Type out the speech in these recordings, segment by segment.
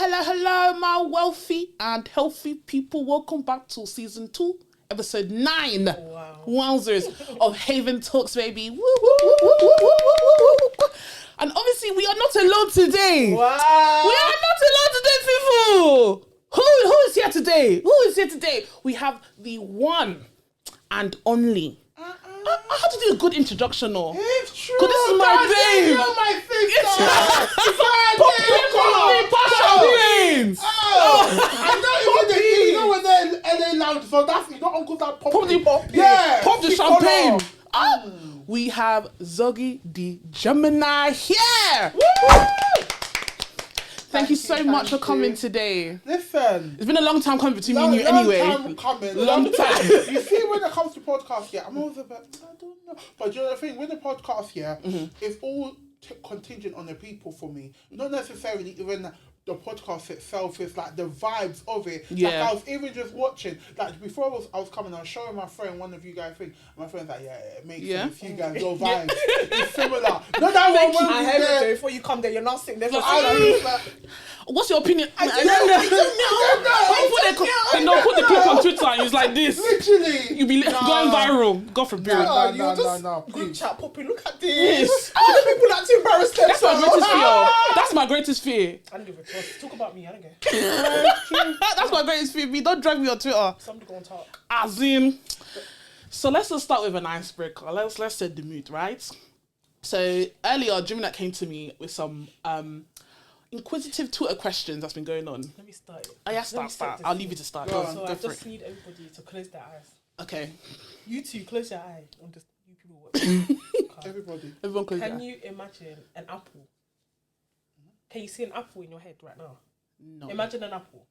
Hello, my wealthy and healthy people. Welcome back to season 2, episode 9. Wow. Wowzers of Haven Talks, baby. Woo, woo, woo, woo, woo, woo, woo, woo. And obviously, we are not alone today. Wow. We are not alone today, people. Who is here today? Who is here today? We have the one and only. I had to do a good introduction, or? It's true. Because this is my babe. You're my sister. I know even the thing, you know when they're LA lounge, so that's, you know, uncles that pop the Yeah, pop the champagne. We have Zogie the Gemini here. Woo! Thank you so much for coming today. Listen. It's been a long time coming between me and you anyway. Long time. You see, when it comes to podcasts, yeah, I'm always a bit, I don't know. But you know the thing, with the podcast, yeah, it's all contingent on the people for me. Not necessarily even the podcast itself, is like the vibes of it. Yeah. Like I was even just watching, like before I was coming, I was showing my friend one of you guys thing. My friend's like, yeah, it makes sense. You guys, your vibes. It's similar. Not that one. I heard it before you come there, you're not sitting there for What's your opinion? I don't know. Then they'll put the clip on Twitter and it's like this. Literally. You'll be going viral. God forbid. No, Group please. chat, Poppy, look at Yes. this. People that too embarrassed That's my greatest fear. That's my greatest fear. I don't give a toss. Talk about me, I don't care. That's my greatest fear. Me, don't drag me on Twitter. Somebody go and talk. As in. So let's just start with an icebreaker. Let's set the mood, right? So earlier, Gemini came to me with some inquisitive Twitter questions that's been going on. Let me start it. Oh yeah, start. I'll leave you to start. Go on. So Go I for just it. need everybody to close their eyes. Okay. You two, close your eye. I'm just, you people watching. Everybody. Everyone close Can their you imagine an apple? Can you see an apple in your head right now? No. Imagine an apple.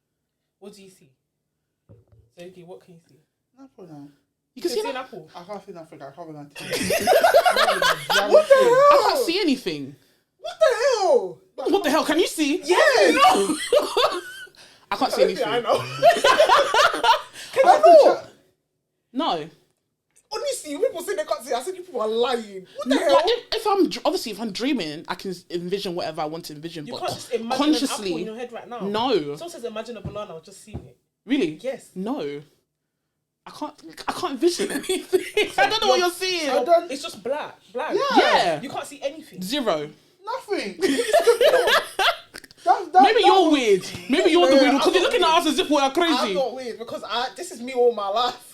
What do you see? Zogie, what can you see? Apple now. You can see an an apple. I can't see nothing. I can't What the I hell? can't see anything. What the hell? What the hell? Can you see? Yes. No. I can't see anything. I know. Can I not? No. Honestly, people say they can't see. I said you people are lying. What the No, hell? like, if I'm dreaming, I can envision whatever I want to envision. You but can't just imagine consciously, an apple in your head right now. no. Someone says imagine a banana. I've just seen it. Really? Yes. No. I can't envision anything. I don't know what you're seeing. It's just black. Yeah. You can't see anything. Zero. Nothing. Maybe you're weird. Maybe you're the weird because you're looking at us as if we're I'm crazy. not weird because this is me all my life.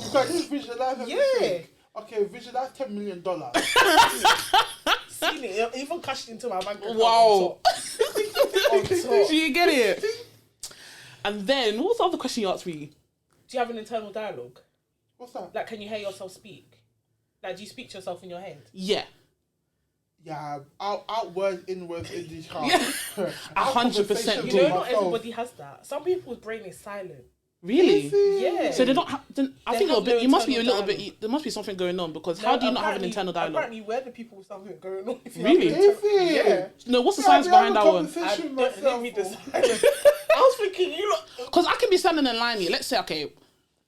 You can just visualize everything. Okay, visualize $10 million. Seen it. Even cashed into my bank account. Wow. On top. Do you get it? And then, what was the other question you asked me? Do you have an internal dialogue? What's that? Like, can you hear yourself speak? Like, do you speak to yourself in your head? Yeah. Yeah, outwards, inwards, in the car. Yeah. 100% You do. know, not everybody has that. Some people's brain is silent. Really? Yeah. So they don't have. I think have no you must be a internal little dialogue. bit. There must be something going on because how do you not have an internal dialogue? Apparently, we're the people with something going on. If you Really? Yeah. No, what's the science behind that one? Let me decide. I was thinking, you lot. Because I can be standing in line here. Let's say, okay,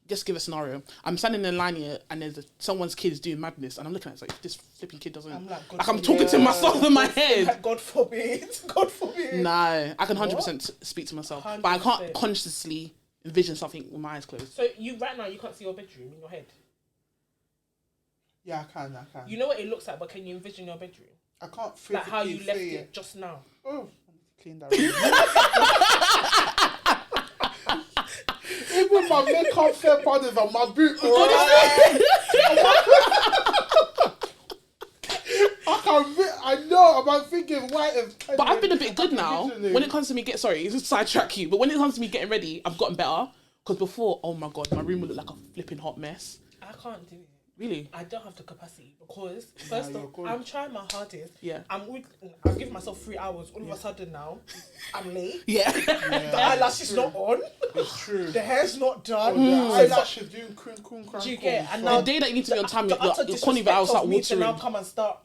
just give a scenario. I'm standing in line here and there's someone's kid is doing madness and I'm looking at it, it's like, if this flipping kid doesn't... I'm like, I'm talking to myself in my head. Like, God forbid. God forbid. No, I can 100% speak to myself. 100%. But I can't consciously envision something with my eyes closed. So right now, you can't see your bedroom in your head? Yeah, I can. You know what it looks like, but can you envision your bedroom? I can't physically Like how you left see it just now. Oh, clean that room. Even my makeup set on is on my boot. I know, I'm thinking white as... But I've been a bit good now. When it comes to me sorry, it's just sidetrack you, but when it comes to me getting ready, I've gotten better. Because before, oh my God, my room would look like a flipping hot mess. I can't do it. Really? I don't have the capacity because first off, good. I'm trying my hardest. Yeah. I'm giving myself 3 hours. All of a sudden now, I'm late. Yeah. The eyelash is not on. It's true. The hair's not done. Eyelash is doing cream. Do you get? And The day that you need to be on time, your corny valves start to now watering. come and start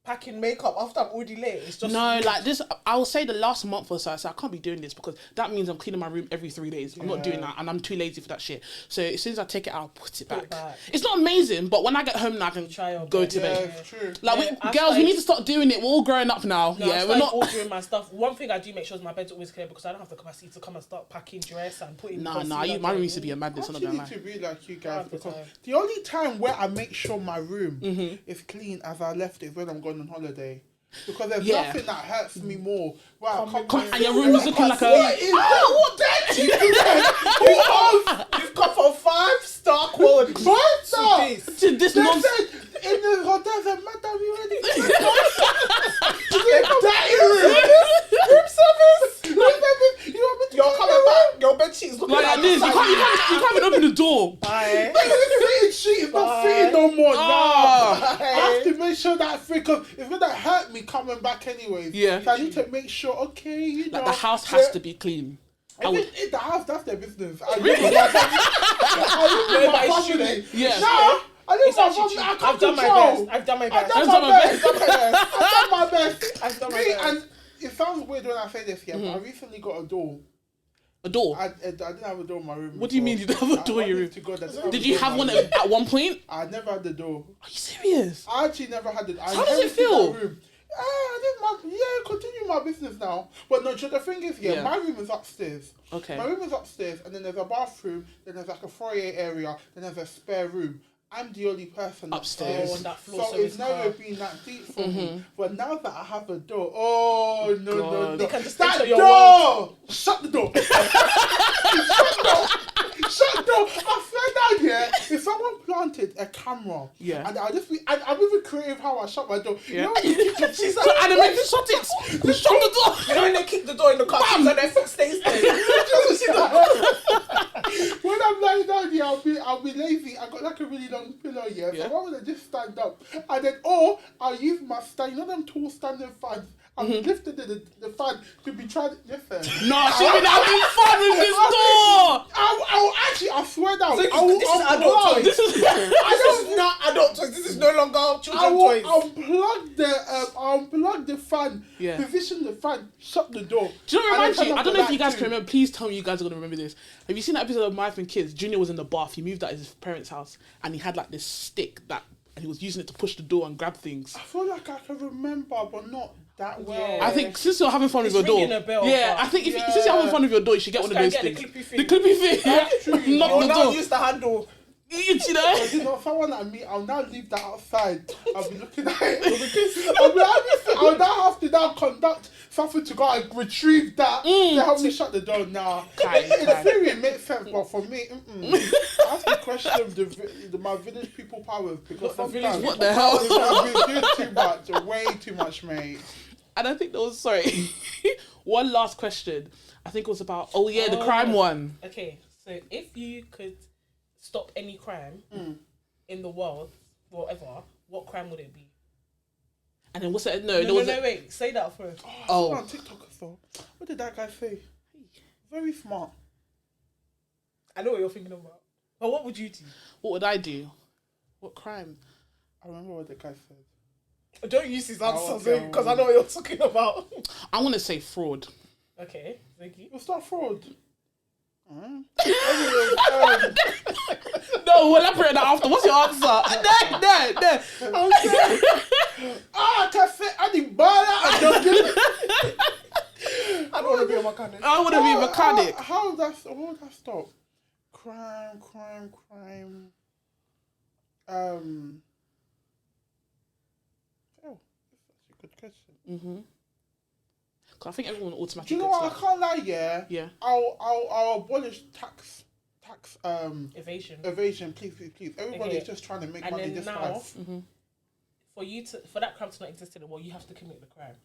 packing makeup after I'm already late. It's just No, like this, I will say the last month or so, I said, I can't be doing this because that means I'm cleaning my room every 3 days. I'm not doing that and I'm too lazy for that shit. So as soon as I take it out, I'll put it back. It's not amazing, but when I get home now, I can go to bed. It's true. Like, girls, we need to start doing it. We're all growing up now. No, yeah, we're not ordering my stuff. One thing I do make sure is my bed's always clear because I don't have the capacity to come and start packing dress and putting. My room used to be a madness. I actually need to be like you guys because the only time where I make sure my room is clean as I left it is when I'm going on holiday. Because there's nothing that hurts me more. Wow, and your room is looking like a... What dirty? You've come from 5-star quality. 5-star? To this nonsense. In the hotel, the madam, you ready? Room service. You want me to You're coming back. Your bed sheets looking like this. You can't even open the door. Bye. The sheet is not fitting no more. No. I have to make sure that because it's gonna hurt me coming back anyways. Yeah. So I need to make sure. Okay, you know. Like the house has to be clean. If the house, that's their business. I live with my family. Yeah. No. I've done my best. And it sounds weird when I say this here, but I recently got a door. A door? I didn't have a door in my room. What do you mean you didn't have a door in your room? Did you have one at one point? I never had the door. Are you serious? I actually never had it. How does it feel? Continue my business now. But no, the thing is, my room is upstairs. Okay. My room is upstairs, and then there's a bathroom, then there's like a foyer area, then there's a spare room. I'm the only person upstairs on that floor, so it's never been that deep for me. But now that I have a door, no. They can just that enter your door! world. Shut the door! Shut the door! I swear down here, if someone planted a camera, and I'll just be, I'm even creative how I shut my door. You know when you keep your she's like, animated, shut it! Shut the door! You know when they kick the door in the car, and their foot stays there. When I'm lying down here, I'll be lazy. I got like a really long pillow here, so why would I just stand up? And then, I'll use my stand. You know them tall standing fans. I've lifted the fan to be trying. Listen. No, she's been having fun with this door. I swear down. This is adult toys. This is not adult toys. This is no longer children's toys. I'll unplug the fan. Yeah. Position the fan. Shut the door. Do you know what reminds you? I don't know if you guys can remember. Please tell me you guys are gonna remember this. Have you seen that episode of My Life and Kids? Junior was in the bath. He moved out of his parents' house, and he had like this stick and he was using it to push the door and grab things. I feel like I can remember, but not that well. Yeah. I think since you're having fun with your door, I think since you're having fun with your door, you should get one of those things. The clippy thing. Yeah. Knock the door. Use the handle. You know, someone like me, I'll now leave that outside. I'll be looking at it. I'll now have to conduct something to go and retrieve that to help me shut the door now. In theory, it makes sense, but for me, I have to question my village people powers because sometimes what the hell? I've been doing too much, way too much, mate. And I think there was one last question. I think it was about the crime one. Okay, so if you could stop any crime in the world, whatever, what crime would it be? And then what's it? No, wait. Say that first. On TikTok as well. What did that guy say? Very smart. I know what you're thinking about. But what would you do? What would I do? What crime? I remember what the guy said. Don't use his answers because I know what you're talking about. I want to say fraud. Okay, Zogie. What's that fraud? No, we'll elaborate that after. What's your answer? There. I don't want to be a mechanic. I want to be a mechanic. How would that stop? Crime. That's a good question. Cause I think everyone automatically. Do you know what? I can't lie. Yeah. I'll abolish tax evasion. Please. Everybody's just trying to make money. This now, for that crime to not exist anymore, you have to commit the crime.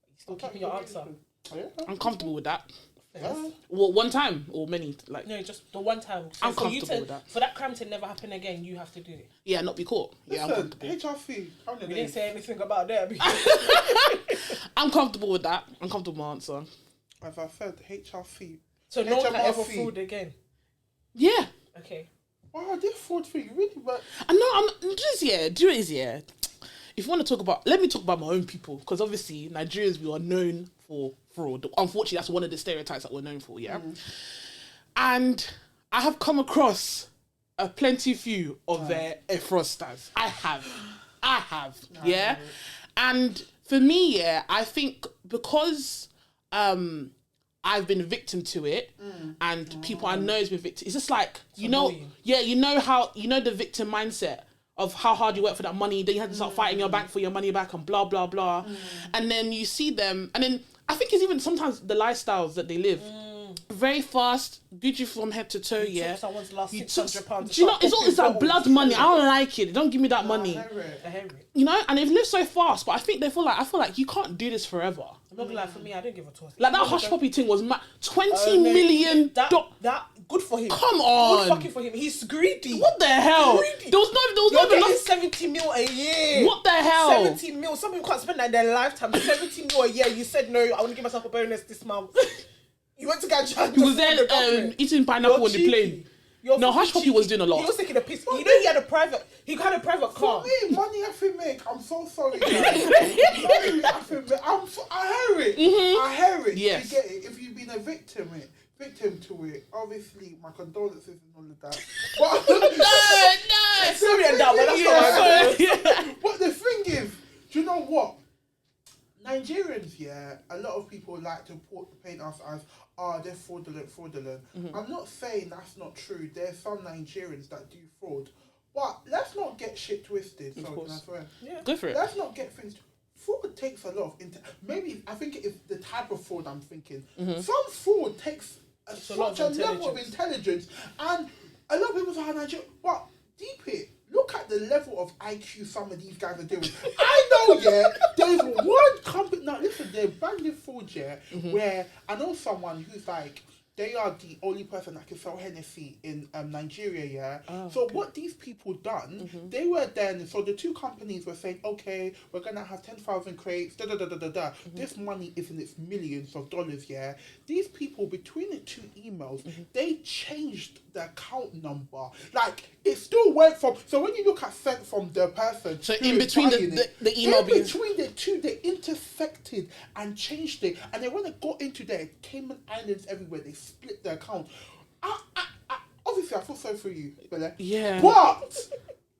You still keeping your answer. Yeah. I'm comfortable with that. Yes. Well, one time or many? No, just the one time. So I'm comfortable with that. For that crime to never happen again, you have to do it. Yeah, not be caught. Listen, I'm comfortable. HRC. We didn't say anything about that. I'm comfortable with that. I'm comfortable with my answer. As I said, HRC. So no one can ever fraud again? Yeah. Okay. Wow, this fraud thing really, but... I know, if you want to talk about, let me talk about my own people, because obviously Nigerians, we are known for fraud. Unfortunately, that's one of the stereotypes that we're known for. Yeah, and I have come across a plenty few of their fraudsters. I have, yeah. And for me, yeah, I think because I've been a victim to it, and people I know has been victim. It's just like, you know the victim mindset of how hard you work for that money, then you have to start fighting your bank for your money back and blah, blah, blah. And then you see them, and then I think it's even sometimes the lifestyles that they live. Very fast, Gucci from head to toe, yeah. Someone's last £600. Do you know, it's that blood money. I don't like it. Don't give me that money. I hear it. You know, and they've lived so fast, but I feel like you can't do this forever. I'm not gonna lie, for me, I don't give a toss. Like that hush puppy thing was 20 million. That good for him. Come on, good fucking for him. He's greedy. What the hell? Greedy. There was not enough. 70 mil a year. What the hell? 70 mil. Some people can't spend that in their lifetime. 70 mil a year. You said no. I want to give myself a bonus this month. You went to get a job. He was then eating pineapple on the plane. No, Hush Puppy was doing a lot. He was taking a piss. You know, he had a private car. For me, money I feel make. I'm so sorry. Sorry, I hear it. I hear it. Yes. You get it. If you've been a victim to it, obviously my condolences and all of that. But no. Sorry and that, but that's not But the thing is, do you know what? Nigerians, yeah, a lot of people like to paint us as, they're fraudulent. I'm not saying that's not true. There's some Nigerians that do fraud. But let's not get shit twisted. Of course. Go for it. Let's not get things... Fraud takes a lot of... maybe, I think it's the type of fraud I'm thinking. Some fraud takes such a level of intelligence. And a lot of people say, Nigeria... But deep it. Look at the level of IQ some of these guys are doing. I know, yeah, there's one company... Now, listen, they're banging fraud, yeah, where I know someone who's like... They are the only person that can sell Hennessy in Nigeria, yeah? What these people done, they were then... So the two companies were saying, okay, we're going to have 10,000 crates, This money is in its millions of dollars, yeah? These people, between the two emails, they changed the account number. Like, it still went from... So when you look at sent from the person... So in between the email... In between the two, they intersected and changed it. And then when they got into their Cayman Islands everywhere, they split the account. Obviously, I feel sorry for you, Bella. Yeah. But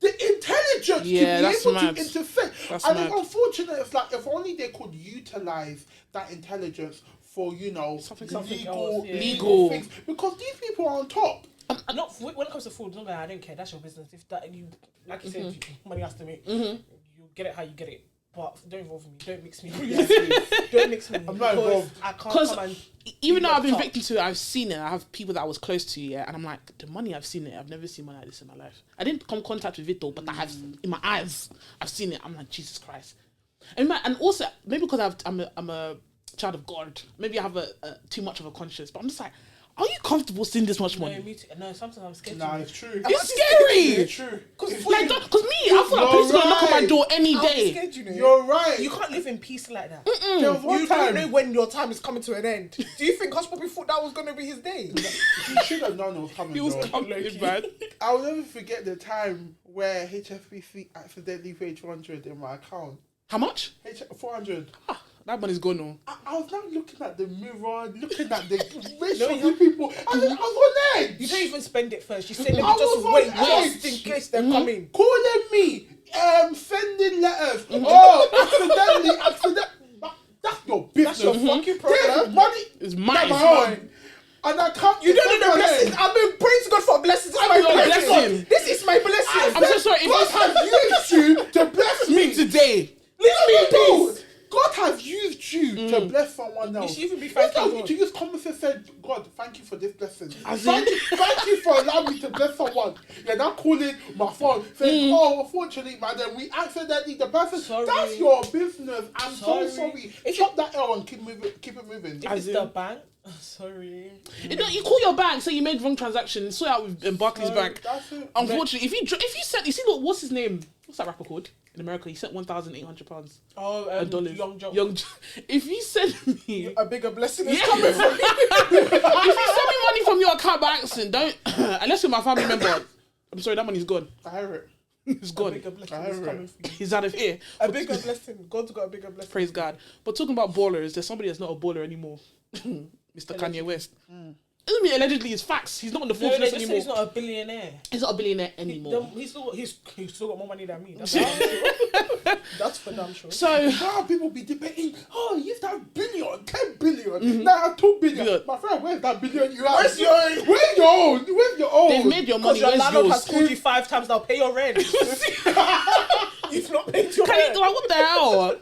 the intelligence to be able mad. to intersect. It's unfortunate. It's like, if only they could utilize that intelligence for, you know, something legal things. Because these people are on top. Not when it comes to fraud, I don't care. That's your business. If that you, like you said, money has to make. You get it how you get it. But don't involve me. Don't mix me. Don't mix me. I'm not involved. I can't come and... Even though I've been victim to it, I've seen it. I have people that I was close to, yeah, and I'm like, the money I've seen it. I've never seen money like this in my life. I didn't come in contact with it though, but I have in my eyes. I've seen it. I'm like, Jesus Christ. And also maybe because I'm a child of God. Maybe I have a too much of a conscience. But I'm just like, are you comfortable seeing this much money? No, me too. No, sometimes I'm scared. Nah, it's true. It's scary. It's true. Because I feel like police are gonna knock on my door any day. Scared, you know? You're right. You can't live in peace like that. There was one You time. don't know when your time is coming to an end. Do you think Hush Puppy thought that was going to be his day? He should have known it was coming. He was coming, man. I'll never forget the time where HSBC accidentally paid 400 in my account. How much? 400. That money's gone on. I was now looking at the mirror, looking at the ratio of the people. I was on edge. You don't even spend it first. You say, let me just wait just in case they're coming. Calling me, sending letters. Accidentally. That's your business. That's your fucking problem. Money is mine. And I can't. You don't know the blessings. I've been praying to God for blessings. This is my blessing. This is my blessing. I'm so sorry. God has used you to bless me today. Leave me in peace. God has used you to bless someone else. You should even be thanking God. To use common sense, said, God, thank you for this blessing. Thank you for allowing me to bless someone. You're now calling my phone, saying, unfortunately, madam, we accidentally, the person, that's your business. I'm so sorry. Chop that L and keep it moving. If it's the bank, sorry. You call your bank, say you made wrong transaction, sort out with Barclays Bank. That's it. Unfortunately, if you sent, you see, what's his name? What's that rapper called? In America, he sent £1,800. Dollars. Young. If you send me a bigger blessing is coming from me. If you send me money from your account by accident, don't unless you're my family member. I'm sorry, that money's gone. I hear it. He's A gone. bigger blessing is coming for you. He's out of here. A bigger blessing. God's got a bigger blessing. Praise God. But talking about ballers, there's somebody that's not a baller anymore. Mr. Kanye West. Doesn't mean allegedly it's facts. He's not on the No, Forbes they list just said anymore. he's not a billionaire. He's not a billionaire anymore. He's still got more money than me. That's for damn sure. That's for damn sure. So Now people be debating, oh, you used to have billion, 10 billion, now I have 2 billion. Yeah. My friend, where's that billion you have? Where's your own? Where's your own? Where's your own? they've made your money. Because your Where's landlord yours? has called you 5 times now. Pay your rent. You've not paid your rent. Like, what the hell?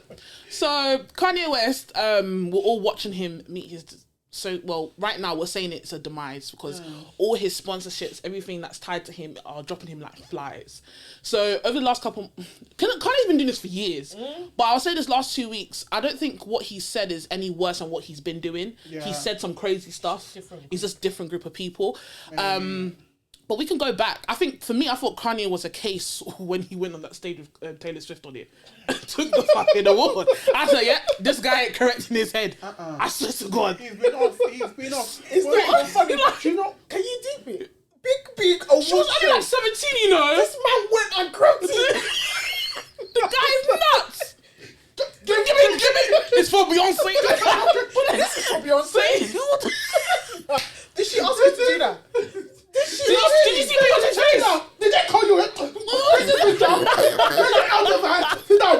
So Kanye West, we're all watching him meet his. So right now we're saying it's a demise because all his sponsorships, everything that's tied to him, are dropping him like flies. So over the last couple, Kanye's been doing this for years, but I'll say this last 2 weeks, I don't think what he said is any worse than what he's been doing. Yeah. He said some crazy stuff. Different. He's just a different group of people. But we can go back. I think for me, I thought Kanye was a case when he went on that stage with Taylor Swift on it. Took the fucking award. I said, yeah, this guy ain't correct in his head. I swear to God. He's been off. It's not even funny. Do you know? Can you deep it? Big award She was only like show. 17, you know. This man went and grabbed it. The guy is nuts. Give me. It's for Beyonce. This is for Beyonce. Did she ask you to do that? Did she Did you see Beyonce's face? Did they call you? Sit down. Sit down.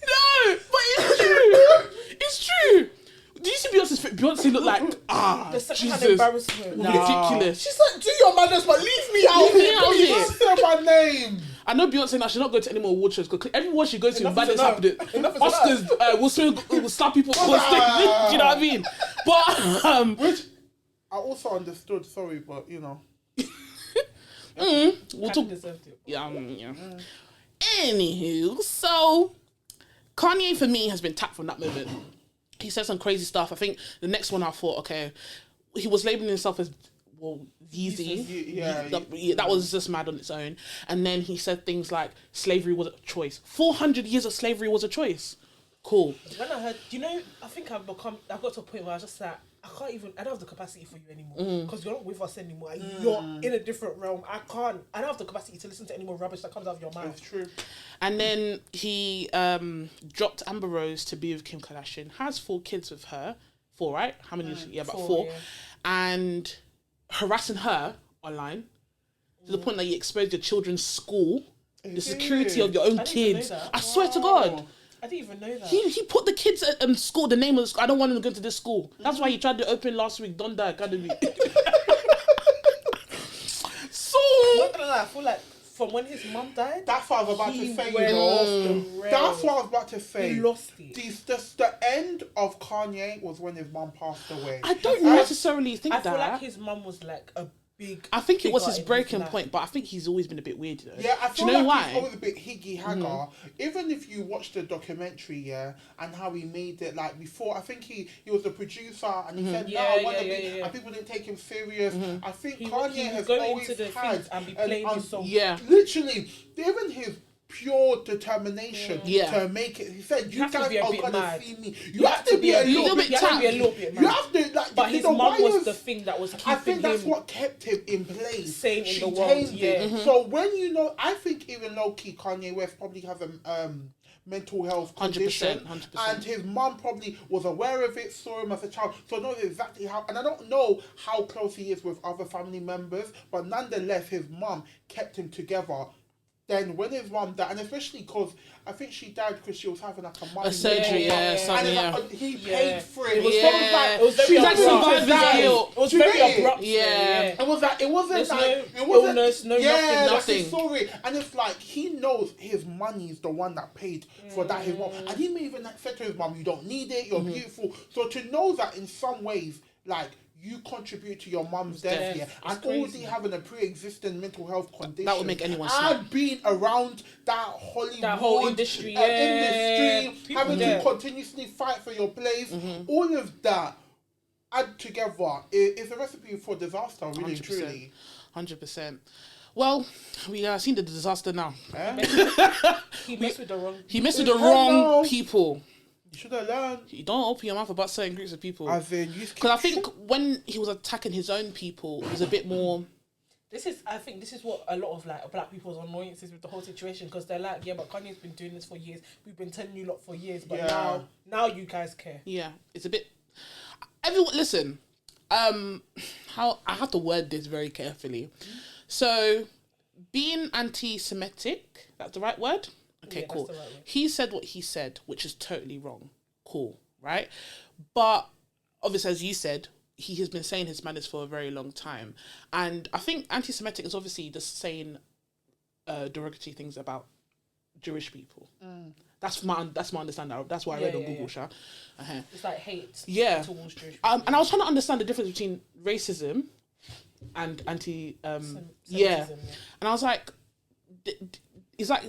No, but it's true. It's true. Do you see Beyonce's face? Beyonce looked like, The second hand Jesus. embarrassment. Ridiculous. She's like, do your manners, but leave me out. Leave me out You here. don't say my name. I know Beyonce now, she's not going to any more award shows because every award she goes to, Enough bad is is enough. happening. Enough is Oscars will slap people on stage. Do you know what I mean? But Which I also understood. Sorry, but you know. we'll talk. Deserved it. Yeah. Anywho, so Kanye for me has been tapped from that moment. He said some crazy stuff. I think the next one I thought, okay, he was labeling himself as Yeezy. Yeah. That was just mad on its own. And then he said things like slavery was a choice. 400 years of slavery was a choice. Cool. When I heard, do you know, I think I got to a point where I was just like, I don't have the capacity for you anymore because you're not with us anymore. You're in a different realm. I don't have the capacity to listen to any more rubbish that comes out of your mouth. It's true. And then he dropped Amber Rose to be with Kim Kardashian. Has 4 kids with her. 4, right? How many? Yeah, about 4. Yeah. And harassing her online to the point that you exposed your children's school, the security of your own I didn't even kids. know that. I swear to God. I didn't even know that. He put the kids at school, the name of the school. I don't want them to go to this school. That's why he tried to open last week, Donda Academy. So Not gonna lie, I feel like from when his mum died, That's what I was about he to say. went You know. off the rails. That's what I was about to say. He lost it. The end of Kanye was when his mum passed away. I don't necessarily think I feel that. like his mum was like a big. I think it was figure his in breaking life. point, but I think he's always been a bit weird. Though. Yeah, I Do feel you know like why? he's always a bit higgy hagger. Even if you watch the documentary, yeah, and how he made it, like before, I think he was the producer and he said, no, I want to be, and people didn't take him serious. I think He Kanye would has go always into the had things and be playing his song. Yeah. literally, even his pure determination to make it. He said, "You have to guys be a are bit gonna mad. see me. You have to be a little bit. You have to be a little bit mad. You have to like. But his mum was the thing that was keeping I think that's him what kept him in place. sane in She the world, tamed yeah. it. So when you know, I think even low key Kanye West probably has a mental health 100%, condition, 100%. and his mum probably was aware of it, saw him as a child, so knows exactly how. And I don't know how close he is with other family members, but nonetheless, his mum kept him together. Then when his mum died, and especially because I think she died because she was having like a surgery, and something, it's like, he paid for it. It was Yeah. sort of like It was very she's like abrupt. survivor's died. guilt. It was Do you very get it? abrupt. Yeah. It was like it wasn't There's like no it wasn't illness, no yeah, nothing. Like he saw it, and it's like he knows his money is the one that paid for that. His mom, and he may even like, said to his mom, "You don't need it. You're beautiful." So to know that in some ways, like. You contribute to your mum's death here, and already having a pre-existing mental health condition. That would make anyone snap. And being around that Hollywood whole industry, industry, people having there. to continuously fight for your place, all of that add together is a recipe for disaster, really and 100%. truly. 100%. Well, we seen the disaster now. He messed with the wrong. He messed with the Hell wrong no. people. You should have learned. You don't open your mouth about certain groups of people. As in, Because I think when he was attacking his own people, it was a bit more I think this is what a lot of like black people's annoyance is with the whole situation, because they're like, yeah, but Kanye's been doing this for years. We've been telling you lot for years, but now you guys care. Yeah, it's a bit. Everyone, listen. How I have to word this very carefully. So, being anti-Semitic, that's the right word? Okay, cool. That's the right word. He said what he said, which is totally wrong. Cool, right? But obviously, as you said, he has been saying his madness for a very long time. And I think anti-Semitic is obviously just saying derogatory things about Jewish people. That's my understanding. That's what I read on Google. Yeah. It's like hate towards Jewish people. And I was trying to understand the difference between racism and and I was like, it's like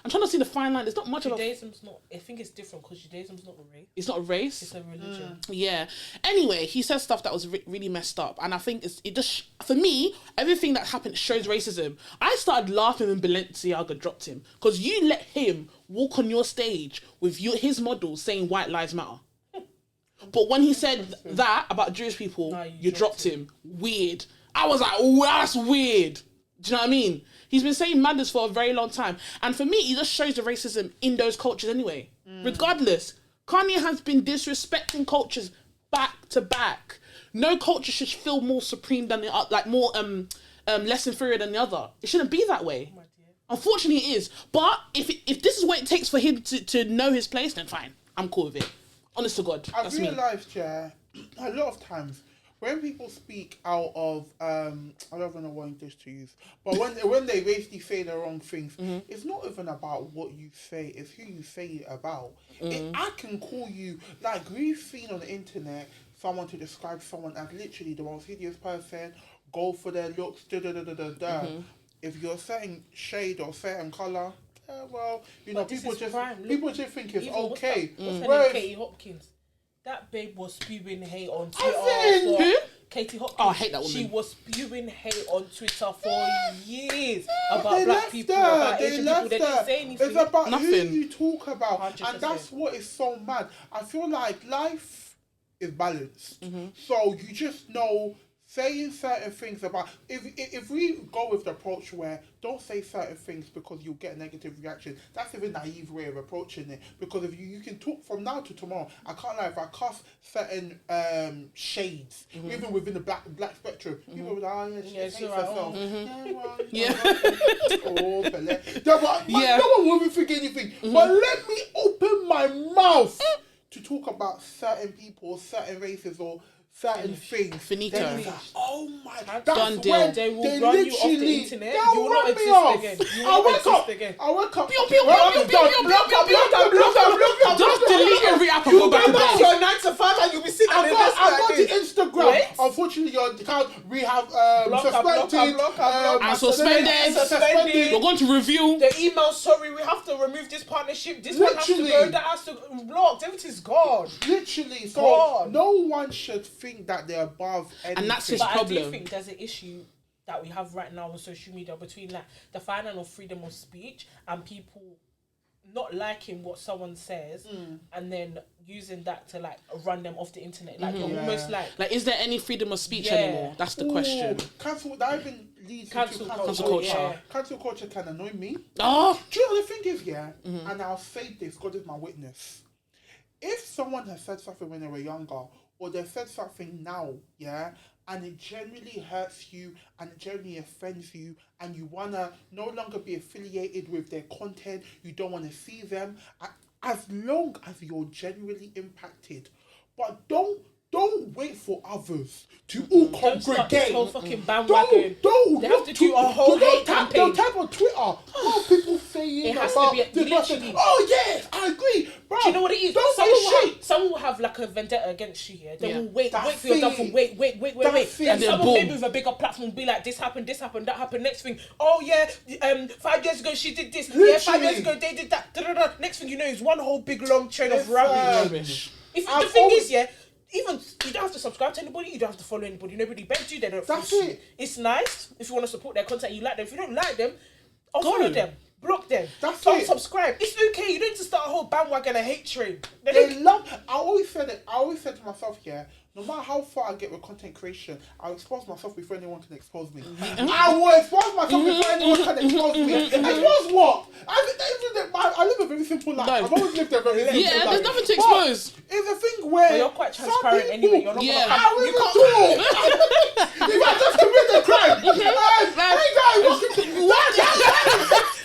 I'm trying to see the fine line. There's not much Judaism's not. I think it's different because Judaism's not a race. It's not a race. It's a religion. Yeah. Anyway, he said stuff that was really messed up, and I think it just for me, everything that happened shows racism. I started laughing when Balenciaga dropped him because you let him walk on your stage with his model saying "White Lives Matter." But when he said that about Jewish people, you dropped him. Weird. I was like, oh, that's weird. Do you know what I mean? He's been saying madness for a very long time. And for me, it just shows the racism in those cultures anyway. Regardless, Kanye has been disrespecting cultures back to back. No culture should feel more supreme than the other, like more less inferior than the other. It shouldn't be that way. Unfortunately, it is. But if this is what it takes for him to know his place, then fine. I'm cool with it. Honest to God. I've realised, a lot of times, when people speak out of, I don't even know what English to use, but when they basically say the wrong things, it's not even about what you say, it's who you say it about. I can call you, like we've seen on the internet, someone to describe someone as literally the most hideous person, go for their looks, If you're certain shade or certain colour, well, you know, people just think it's okay. What's her name? Katie Hopkins. That babe was spewing hate on Twitter. Who? Katie Hopkins. Oh, I hate that woman. She was spewing hate on Twitter for years about black people, about Asian people. They didn't say anything. It's about nothing. who you talk about. 100%. And that's what is so mad. I feel like life is balanced. So you just know saying certain things about... If we go with the approach where don't say certain things because you'll get a negative reaction, that's a very naive way of approaching it. Because if you can talk from now to tomorrow, I can't lie, if I cuss certain shades, even within the black spectrum, people will be like, oh yeah, she hates herself. No one will think anything. But let me open my mouth to talk about certain people, certain races, or certain things. Finito. Like, oh my God. Done deal. When they will run you off the internet. You will not exist again. You will I not wake exist up. again. I wake up. Just delete every app and go back to bed. Your 9 to 5 and you'll be sitting on I got the Instagram. Wait. Unfortunately, your account we have suspended. We're going to review. The email, sorry, we have to remove this partnership. This one has to go. That has to blocked. Everything's gone. Literally. So God. no one should think that they're above anything. And that's his But problem. I do think there's an issue that we have right now on social media between like the finance of freedom of speech and people not liking what someone says and then using that to like run them off the internet. Like you're almost like is there any freedom of speech anymore? That's the question. Cancel. That even leads to cancel culture. Yeah. Cancel culture can annoy me. Oh, do you know what the thing is? And I'll say this. God is my witness. If someone has said something when they were younger, or they've said something now, and it genuinely hurts you, and it genuinely offends you, and you wanna no longer be affiliated with their content, you don't want to see them, as long as you're genuinely impacted. But don't wait for others to all congregate. This whole fucking bandwagon. They have to do a whole hate campaign. They'll type on Twitter. Oh, people saying it has about to be this person. Oh yes, I agree. Bro, do you know what it is? Someone will have like a vendetta against you here. They will wait for your downfall. Wait. And someone maybe with a bigger platform will be like, this happened, that happened. Next thing, 5 years ago she did this. Literally. 5 years ago they did that. Next thing you know is one whole big long chain of rubbish. The thing is, even you don't have to subscribe to anybody, you don't have to follow anybody. Nobody begged you, they don't force you. It's nice if you want to support their content, you like them. If you don't like them, unfollow them, block them, don't subscribe. It's okay. You don't need to start a whole bandwagon a hate train. They love. I always said it. I always said to myself, yeah. No matter how far I get with content creation, I'll expose myself before anyone can expose me. I will expose myself before anyone can expose me. Expose what? I live a very simple life. I've always lived a very simple life. Yeah, there's nothing to expose. But it's a thing where but you're quite transparent anyway. You're not yeah. gonna you can't talk. If I just committed a crime, hey guys,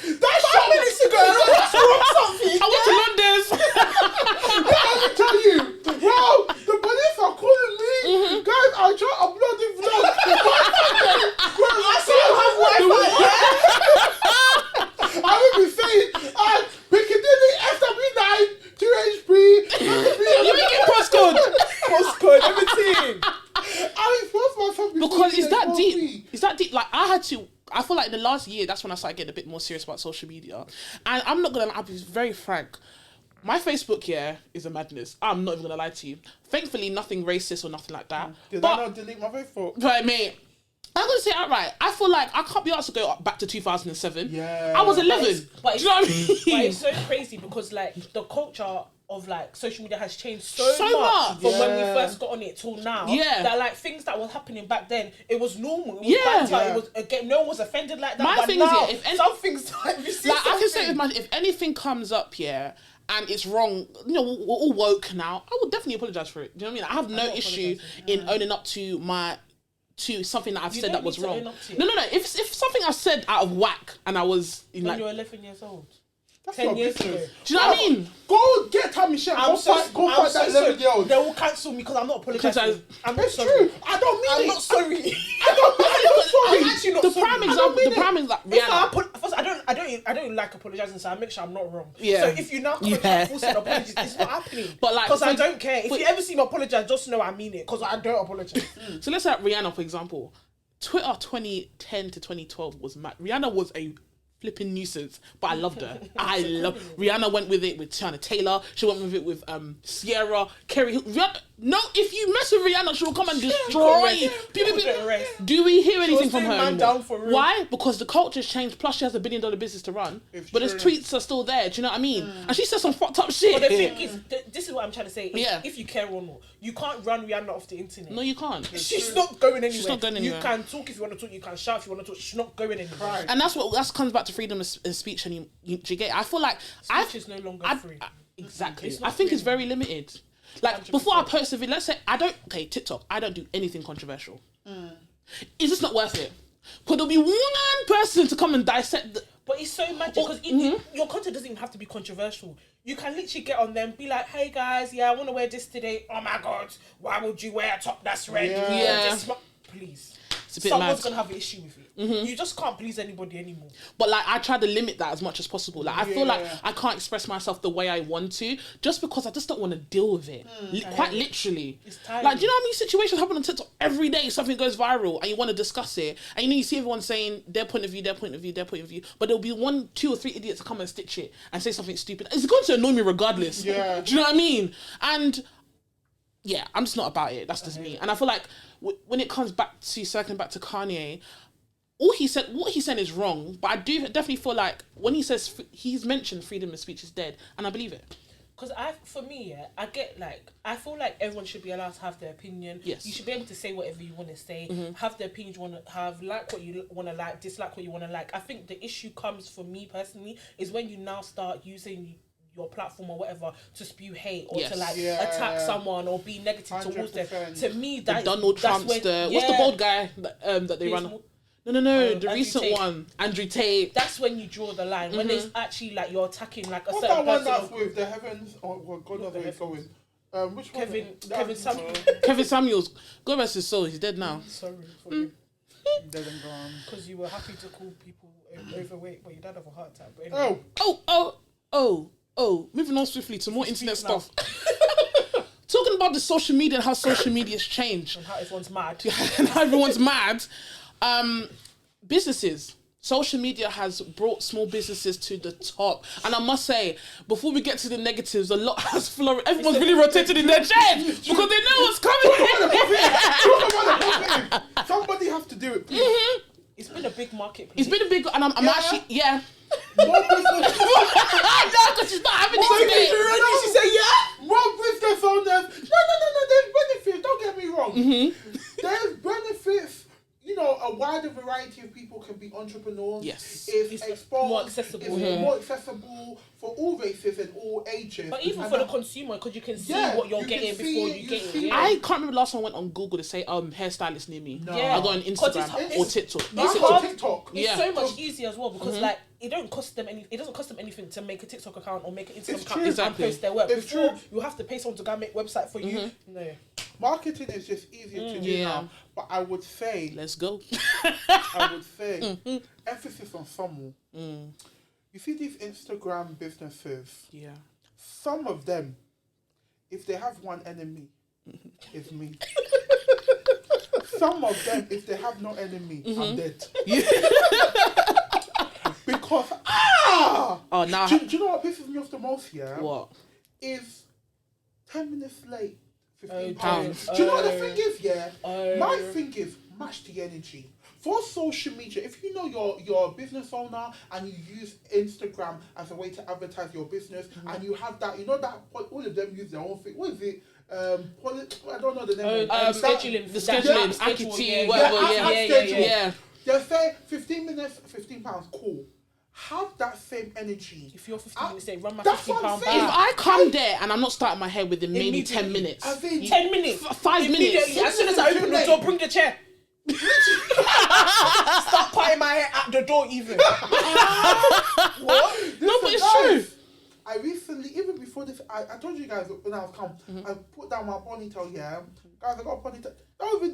that's 5 minutes ago. I went to London's. Let me tell you, bro, the police are calling me. Guys, I try uploading vlogs. I still have Wi-Fi. I will be saying, Piccadilly SW9 2HP. You make it postcode, everything. I expose myself because it's that deep. It's that deep. Like I feel like in the last year, that's when I started getting a bit more serious about social media. And I'm not gonna. I'll be very frank. My Facebook is a madness. I'm not even gonna lie to you. Thankfully, nothing racist or nothing like that. Did I not delete my Facebook? But mate, I'm gonna say it outright. I feel like I can't be asked to go back to 2007. Yeah. I was 11. Do you know what I mean? But it's so crazy because like the culture of like social media has changed so much from when we first got on it till now. Yeah. That like things that was happening back then, it was normal. It was Yeah. banter. It was again, no one was offended like that. My but thing now, is, some things like you see like I can say something- with if anything comes up and it's wrong, you know, we're all woke now, I would definitely apologise for it. Do you know what I mean? I have no issue in owning up to something that I've said that was wrong. No. If something I said out of whack and I was in when like you're 11 years old. That's 10 years ago. business. Do you know what I mean? Go get Tammy Shep. Go fight that 11-year-old. They will cancel me because I'm not apologising. I'm not It's sorry. true. I don't mean I'm it. not sorry. I'm actually not The sorry. prime example, like If Rihanna. I don't like apologising, so I make sure I'm not wrong. Yeah. So if you now come and force an apology, it's not happening. But like, because I don't care. If you ever see me apologise, just know I mean it. Because I don't apologise. So let's say Rihanna, for example. Twitter 2010 to 2012 was mad. Rihanna was a flipping nuisance, but I loved her. Rihanna went with it with Tiana Taylor. She went with it with Sierra, Kerry Hill. No, if you mess with Rihanna, she will come and destroy you. Do we hear anything from her anymore? Why? Because the culture's changed. Plus, she has $1 billion business to run. But his tweets are still there. Do you know what I mean? And she says some fucked up shit. But the thing is, this is what I'm trying to say. Yeah. If you care or not, you can't run Rihanna off the internet. No, you can't. She's not going anywhere. She's not going anywhere. You can talk if you want to talk. You can shout if you want to talk. She's not going anywhere. Right. And that comes back to freedom of speech. And you get. I feel like Speech is no longer free. Exactly. It's not I think free. it's very limited. Like 100%. before I post a video, let's say TikTok. I don't do anything controversial. It's just not worth it. But there'll be one person to come and dissect. But it's so magic because your content doesn't even have to be controversial. You can literally get on them, be like, "Hey guys, I want to wear this today. Oh my god, why would you wear a top that's red? Yeah. Please." It's a bit Someone's mad. gonna have an issue with it. You just can't please anybody anymore. But like I try to limit that as much as possible. Like I feel like I can't express myself the way I want to, just because I just don't want to deal with it. Quite literally. It's tiring. Like, do you know how many situations happen on TikTok every day? Something goes viral and you want to discuss it, and you see everyone saying their point of view, but there'll be 1, 2, or 3 idiots to come and stitch it and say something stupid. It's going to annoy me regardless. Yeah. Do you know what I mean? And yeah, I'm just not about it. That's just me. And I feel like when it comes back to circling back to Kanye, what he said is wrong. But I do definitely feel like when he says he's mentioned freedom of speech is dead, and I believe it. Because I get like, I feel like everyone should be allowed to have their opinion. Yes. You should be able to say whatever you want to say, have the opinion you want to have, like what you want to like, dislike what you want to like. I think the issue comes for me personally is when you now start using your platform or whatever to spew hate or to like attack someone or be negative towards them. To me, that Donald Trump's what's the bold guy that they run? No, the recent Tate. one, Andrew Tate. That's when you draw the line. When it's actually like you're attacking like a What's certain that one person. that's with the heavens? Oh, well, God knows where it's going. Which one? Kevin Samuels. Kevin Samuels. God rest his soul. He's dead now. Sorry for you. Dead and gone. Because you were happy to call people overweight, but you died of a heart attack. But anyway. Oh. Moving on swiftly to more internet stuff. Talking about the social media and how social media's changed. And how everyone's mad. And how everyone's mad. Businesses. Social media has brought small businesses to the top. And I must say, before we get to the negatives, a lot has flourished. Everyone's really rotated in their chairs because they know what's coming. Talk about the positive. Somebody has to do it, please. It's been a big marketplace. It's been a big, and I'm actually, More business. no, because she's not having it today. entrepreneurs. Yes. It's exposed, more accessible. It's more accessible for all races and all ages. But even And for the that- consumer, because you can see Yeah, what you're you can getting see before it, you you get see it. it. Yeah. I can't remember last time I went on Google to say hairstylist near me. No. Yeah. I go on 'Cause Instagram it's or TikTok. No, It's I go hard. TikTok. It's Yeah. so much easier as well because like it don't cost them any. It doesn't cost them anything to make a TikTok account or make an Instagram It's account true. Exactly. and post their work. It's Before true. you have to pay someone to go and make a website for you. No. Marketing is just easier to do Yeah. now. But I would say, Let's go. emphasis on someone. You see these Instagram businesses, Yeah. some of them, if they have one enemy, it's me. Some of them, if they have no enemy, I'm dead. Because, Oh, now. do you know what pisses me off the most, yeah? What? Is 10 minutes late, £15. Pounds. Do you know what the thing is, yeah? Oh. My thing is, match the energy. For social media, if you know you're a business owner and you use Instagram as a way to advertise your business, and you have that, you know that all of them use their own thing. What is it? I don't know the name. Scheduling. The scheduling, schedule, Akiti, yeah. whatever, Yeah, yeah. schedule. Yeah. They say 15 minutes, £15, cool. Have that same energy. If you're 15 minutes late, run my That's £15 what I'm back. saying. If I come there and I'm not starting my hair within maybe 10 Immediately. minutes. I think 10 minutes. 5 minutes. Immediately, as soon as I open the door, bring the chair. Start patting my hair at the door even. What? No, but it's Listen, true. guys, I recently, even before this, I told you guys when I was come, I put down my ponytail, yeah. Guys, I got a ponytail.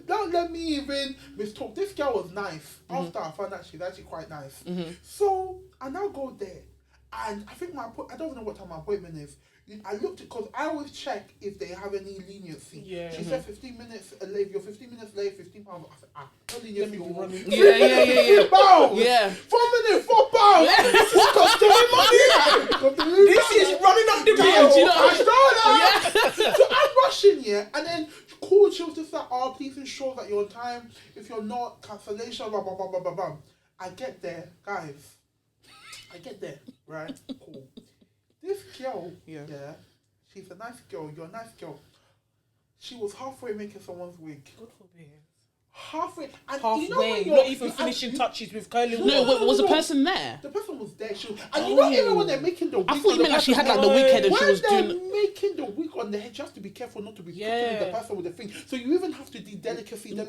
Don't let me even mistalk. This girl was nice. After I found out she's actually quite nice. So, I now go there. And I think I don't even know what time my appointment is. I looked at, because I always check if they have any leniency. Yeah. She said 15 minutes late. If you're 15 minutes late, £15. I said, no leniency. Let me be running. Yeah. £4. Yeah. 4 minutes, £4. This is costing me money. This is running up the bill. Do you know- I know that. So I'm rushing, yeah, and then cool. She was just like, "Oh, please ensure that you're on time. If you're not, cancellation." Blah blah blah blah blah blah. I get there, guys. I get there, right? Cool. This girl, yeah, she's a nice girl. You're a nice girl. She was halfway making someone's wig. God forbid. Halfway, and Halfway. you know when You're you're not even finishing touches with curling. No, wig. was the person there? The person was there. And you know, even when they're making the wig, I thought you on the meant like she had person- like the wicked and when she was they're doing. making the wig on the head, you have to be careful not to be cutting the person with the thing. So you even have to do delicacy, can't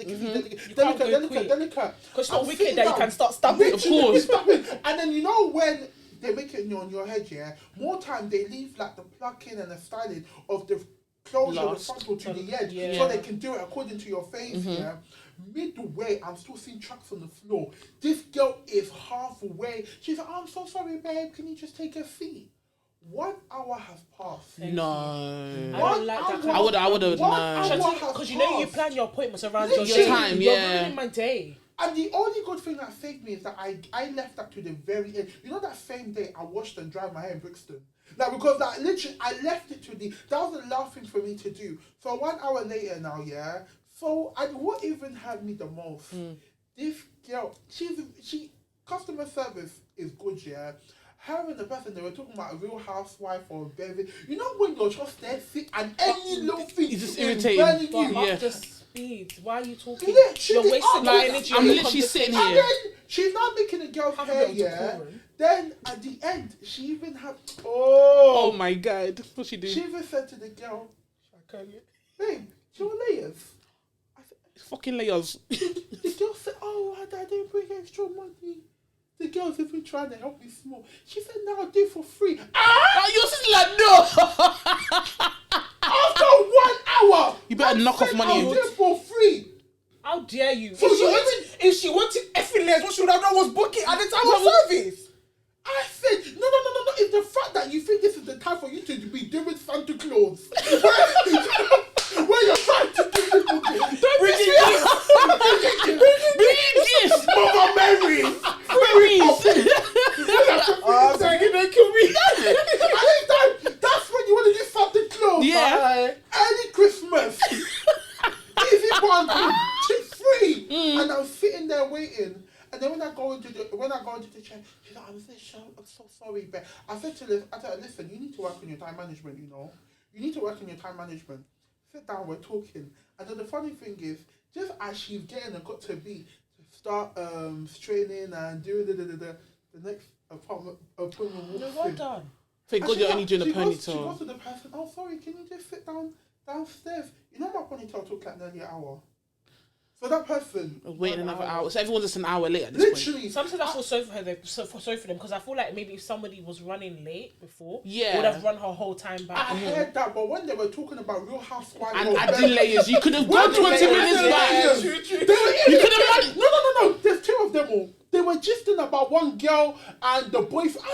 go delicate. Because it's not I'm wicked sitting that you down. can start stabbing. Of course. Stabbing. And then you know when they make it on your head, yeah, more time they leave like the plucking and the styling of the closure of the Last. frontal to the edge, Yeah. so they can do it according to your face, yeah. Midway, I'm still seeing tracks on the floor. This girl is halfway. She's like, I'm so sorry, babe. Can you just take a seat? 1 hour has passed. No. I don't like that kind of- I would have, 1 no. hour has Because you know you passed. plan your appointments around Your your time, You're yeah. ruining my day. And the only good thing that saved me is that I left that to the very end. You know, that same day I washed and dried my hair in Brixton. Like, because that literally I left it to that was the last thing for me to do. So 1 hour later now, yeah. So and what even hurt me the most, this girl, she customer service is good, yeah. Her and the person, they were talking about a real housewife or a baby. You know when you're just there sick and any little thing It's just is irritating. burning But you. after speed, why are you talking? Literally, You're wasting my like, energy. I'm on your literally sitting conversation. And here. then she's not making a girl's Have a hair, bit of yeah. decorum. Then at the end, she even had Oh my god. What's she she doing? even said to the girl, Okay. "Babe, do you want layers?" Fucking layers. The girl said, "Oh, I didn't bring extra money." The girl's even trying to help me small. She said, "No, I'll do it for free." Oh, your sister's like, no. After 1 hour, You better I knock off said, money. I'll do it for free. How dare you? So you If she wanted effing layers, what she would have done was book it at the time of service. I said, no. It's the fact that you think this is the time for you to be doing Santa Claus. Where you're trying to do people gifts. Bring gifts. Mother Mary. Oh, so you're gonna kill me. That's when you want to do Santa Claus. Yeah. Early Christmas. Easy bundle. It's free. And I'm sitting there waiting. And then when I go into the chair, she's like, I'm so sorry, babe. I said to her, listen, you need to work on your time management, you know. You need to work on your time management. Sit down, we're talking. And then the funny thing is, just as she's getting and got to be, start straining and do the next appointment No, walks well in. done. Thank God you're only doing a She ponytail. goes to the person, oh sorry, can you just sit downstairs? You know my ponytail took like nearly an hour. So that person Waiting another hour. So everyone's just an hour late at this point. literally. Sometimes I feel sorry for her though, sorry for them, because I feel like maybe if somebody was running late before, Yeah. would have run her whole time back. I heard that, but when they were talking about Real Housewives And adding layers, you could have gone 20 minutes back. True. You could have. No. There's two of them all. They were gisting about one girl and the boyfriend.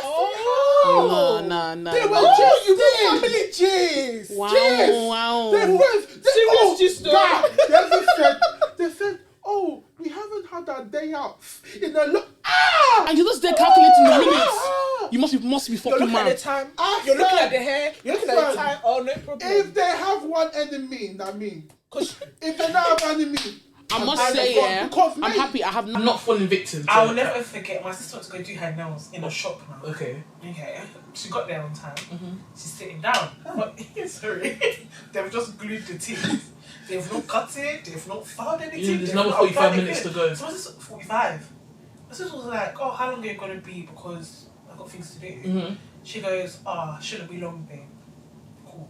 No. They were just you know family gist. Wow. Serious gist, They said, oh, we haven't had our day out. And And you're just there calculating the minutes. You must be You're fucking looking at the mad. time. I You're looking said- at the hair. You're looking at the time. Oh, no problem. If they have one enemy, because if they don't have enemy, I must say, yeah, because I'm me- happy I have I'm not falling victim to I will never forget. My sister went to go do her nails in a shop now. Okay. Okay. She got there on time. She's sitting down. But, sorry. They've just glued the teeth. They've not cut it. They've not found anything. There's they've another not 45 applied minutes anything. to go. So my sister, 45. My sister was like, oh, how long are you going to be? Because I've got things to do. She goes, shouldn't be long, babe. Cool.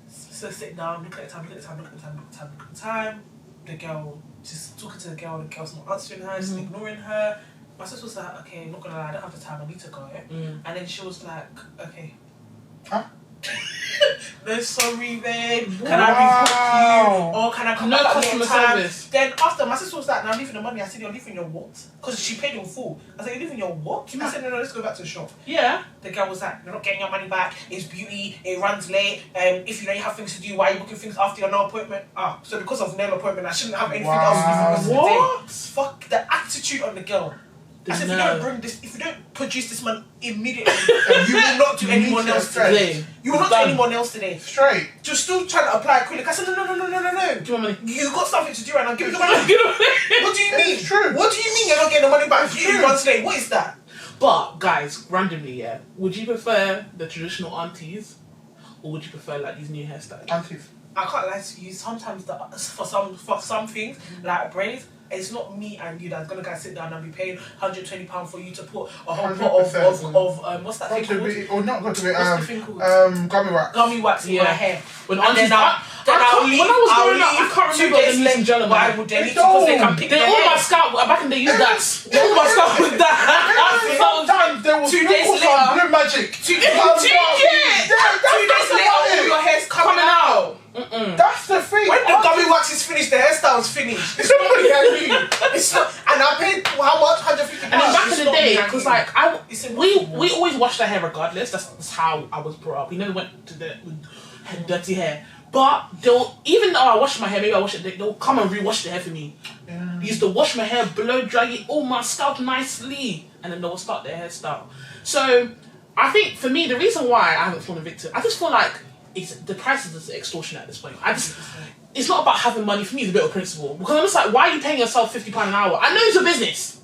So sit down, look at the time. The girl, she's talking to the girl's not answering her, she's ignoring her. My sister was like, okay, not gonna lie, I don't have the time, I need to go. And then she was like, okay. Huh? No, sorry, babe. Can I rebook you? Or can I come No back at customer your time? service. Then after, my sister was like, no, I'm leaving the money. I said, you're leaving your what? Because she paid in full. I said, you're leaving your what? I said, no, let's go back to the shop. Yeah. The girl was like, you're not getting your money back. It's beauty. It runs late. If you know you have things to do, why are you booking things after your nail appointment? So because of nail appointment, I shouldn't have anything else to do for the rest of the day. What? Fuck the attitude on the girl. I said, if you don't produce this man immediately, you will not do anyone else today. You will not do anyone else today. Straight. Just still trying to apply acrylic. I said, no. Give me money. You got something to do right now. Give me the money. What do you mean? It's true. What do you mean you're not getting the money back? You months late. What is that? But guys, randomly, yeah, would you prefer the traditional aunties, or would you prefer like these new hairstyles? Aunties. I can't lie to you. Sometimes for some things like braids, it's not me and you that's gonna go sit down and be paying £120 for you to put a whole pot of what's that thing called? Or not got to be What's the thing called? gummy wax. Gummy wax in my hair. When And aunties, then I'll leave. when I was I'll growing up, I leave can't 2 remember days the late. ladies and gentlemen. Why would they need to? Because they can pick They their all my hair. scalp. Back in the day, used that. All my scalp with that. Sometimes there was 2 days sprinkles later. on blue magic. 2 days later, all your hair's coming out. That's the thing. When the gummy wax is finished, the hairstyle's finished. It's not me and you. It's not. And I paid how much? £150. And then back in the day, because because like we we always washed our hair regardless. That's how I was brought up. We never went to the had dirty hair. But they'll even though I wash my hair, maybe I wash it. They'll come and rewash the hair for me. Yeah. They used to wash my hair, blow dry it, all my scalp nicely, and then they'll start their hairstyle. So I think for me, the reason why I haven't fallen victim, I just feel like the price is just extortion at this point. It's not about having money. For me, it's a bit of principle because I'm just like, why are you paying yourself £50 an hour? I know it's a business,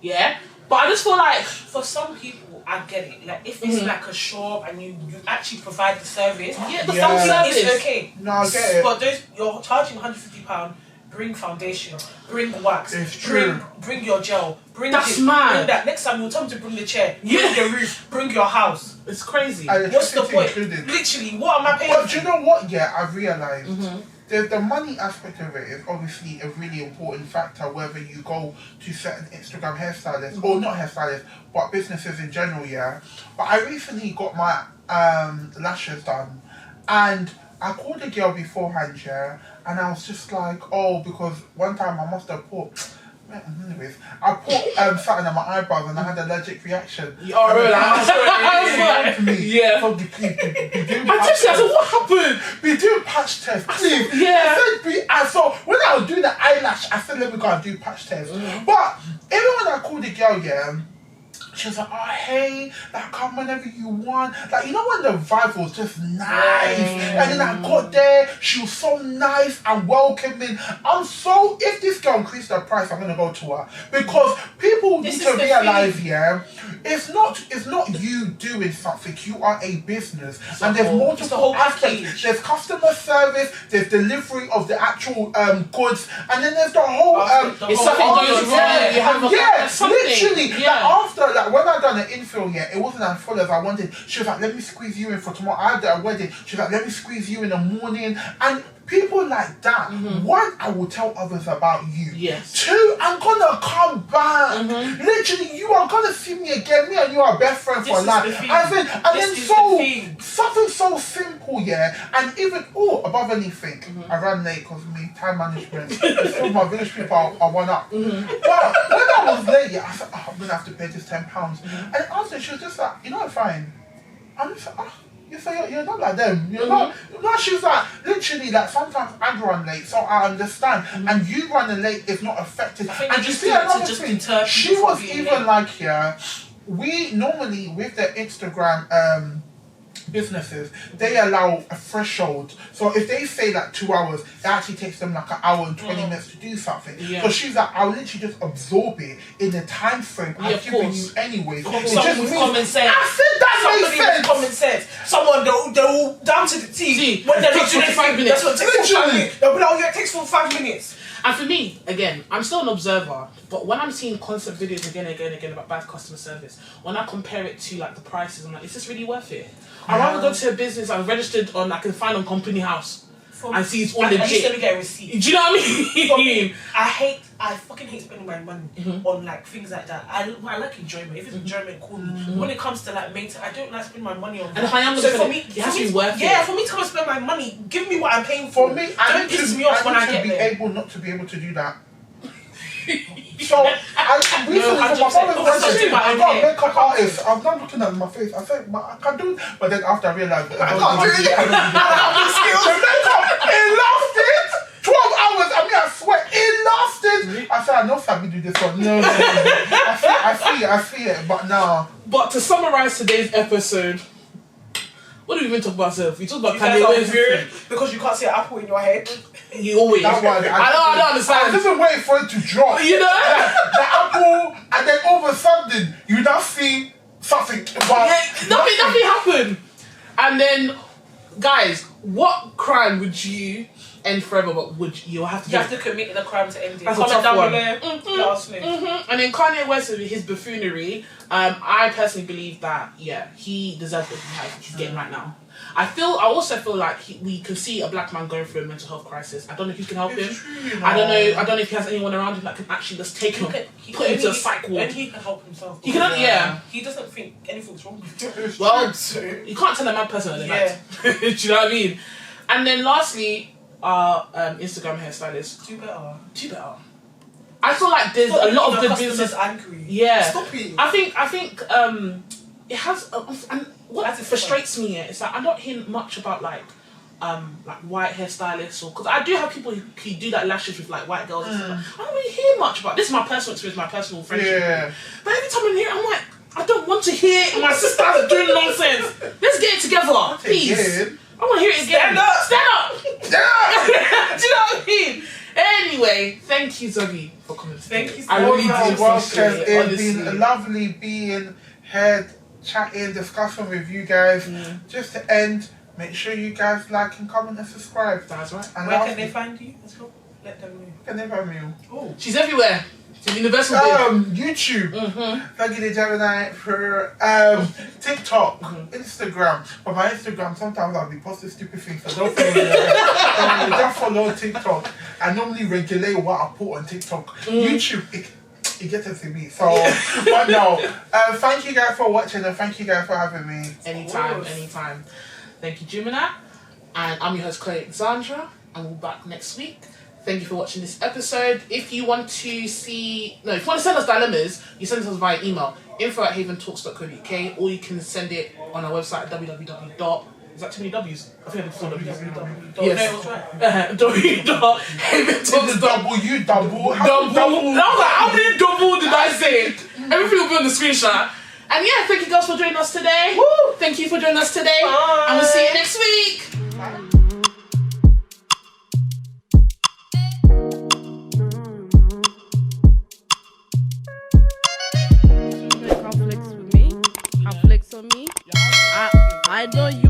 yeah, but I just feel like for some people, I get it. Like if it's like a shop and you actually provide the service, some it's service. okay. No, I get it. But you're charging £150. Bring foundation, bring wax, It's true. bring your gel, bring That's this, mad. bring that. Next time you'll tell me to bring the chair, Yeah. bring the roof, bring your house. It's crazy. What's the Electricity point? included. Literally, what am I paying? But do you know what? Yeah, I've realised the money aspect of it is obviously a really important factor. Whether you go to certain Instagram hairstylists or not hairstylists, but businesses in general. Yeah. But I recently got my lashes done, and I called a girl beforehand, yeah, and I was just like, oh, because one time I must have put. Anyways, I put something on my eyebrows and I had an allergic reaction. Oh, really? Yeah. Probably, please, be doing I just said, what happened? be doing patch test, please. Yeah. I saw when I was doing the eyelash, I said, let me go and do patch test. But even when I called the girl, yeah, She was like, oh, hey, like, come whenever you want. Like, you know when the vibe was just nice. And then I got there, she was so nice and welcoming. If this girl increased the price, I'm going to go to her. Because people need to realize, it's not you doing something. You are a business. And there's multiple aspects. There's customer service, there's delivery of the actual goods, and then there's the whole... if something goes wrong, you have literally. Like, after, like, when I done the infill, it wasn't as full as I wanted. She was like, let me squeeze you in for tomorrow. I had a wedding. She was like, let me squeeze you in the morning. And people like that, one, I will tell others about you. Yes. Two, I'm gonna come back. Literally, you are gonna see me again. Me and you are best friends for life. Something so simple, and even above anything, I ran late because of me time management. It's still my village people are one up. But when I was late, I said, I'm gonna have to pay this £10. And after she was just like, you know what, fine. I'm just like, you say you're not like them. You're not. No, she was like, literally, like, sometimes I run late, so I understand. And you running late is not effective. And you see another thing. She was even like, we normally with the Instagram businesses, they allow a threshold. So if they say like 2 hours, it actually takes them like an hour and 20 minutes to do something. So she's like, I'll literally just absorb it in the time frame I've given you anyway. Someone with common sense. I said that makes sense. Common sense. Someone they'll down to the T. When they're not doing 5 minutes. That's what it takes 5 minutes. They'll be like, it takes 5 minutes. And for me, again, I'm still an observer, but when I'm seeing constant videos again and again about bad customer service, when I compare it to like the prices, I'm like, is this really worth it? I'd rather go to a business I'm registered on, I can find on Company House and see it's all legit. I'm just gonna get a receipt. Do you know what I mean? I fucking hate spending my money on like things like that. I like enjoyment. If it's enjoyment, cool. When it comes to like maintenance, I don't like spending my money on that. And if I am so for me, it has to be worth it. Yeah, for me to come and spend my money, give me what I'm paying for. For me, don't piss me off when I get there. able not to be able to do that. So, recently, for my father's wedding, I'm not a makeup artist. I'm not looking at my face. I said, I can do it. But then after I realised, I can't do it. The makeup, it lasted 12 hours. I mean, I swear, it lasted. I said, I know Sabi do this one. No. I see it, but no. But to summarise today's episode, what do we even talk about ourselves? We talk about Kanye West. Because you can't see an apple in your head. You always. That one, I don't understand. I was just waiting for it to drop. You know? The apple, and then all of a sudden, you now see something. Nothing happened. And then, guys, what crime would you end forever? But you have to commit the crime to end it. That's a tough one. And then Kanye West with his buffoonery. I personally believe that he deserves what he's getting right now. I also feel like we can see a black man going through a mental health crisis. I don't know who can help him. I don't know if he has anyone around him that can actually just take him, put him into a psych ward. And he can help himself. He can, He doesn't think anything's wrong with him. Well, you can't tell a mad person on the night. Do you know what I mean? And then lastly, our Instagram hairstylist. Do better. I feel like there's a lot of good business. Angry. Yeah. Stop it. I think it has and what frustrates me is that I don't hear much about like white hairstylists or because I do have people who do like lashes with like white girls and stuff. I don't really hear much about this. Is my personal experience, my personal friendship. Yeah. But every time I hear it, I'm like, I don't want to hear my sisters doing nonsense. Let's get it together, please. I want to hear it again. Stand up. Do you know what I mean? Anyway, thank you, Zogie, for coming. Thank you so much. I really do appreciate it. It's been lovely being here, chatting, discussing with you guys. Just to end, make sure you guys like and comment and subscribe. That's right. And where can they find you? Let them know. Can they find me? Oh, she's everywhere. She's universal. YouTube. Thank you to Gemini for TikTok, Instagram. But my Instagram, sometimes I'll be posting stupid things, so don't follow me. Just follow TikTok. I normally regulate what I put on TikTok. YouTube, it gets to see me. So, but no. Thank you guys for watching and thank you guys for having me. Anytime. Thank you, Gemini. And I'm your host, Chloe Alexandra, and we'll be back next week. Thank you for watching this episode. If you want to send us dilemmas, you send us via email, info@haventalks.co.uk, or you can send it on our website at www. Is that too many W's? I think I did 4 W's. Yes. www.haventalks. Double. I was like, how many double did I say? Everything will be on the screenshot. And yeah, thank you girls for joining us today. Woo! Thank you for joining us today. Bye. And we'll see you next week. Can't flex with me. Can't flex on me. I know you.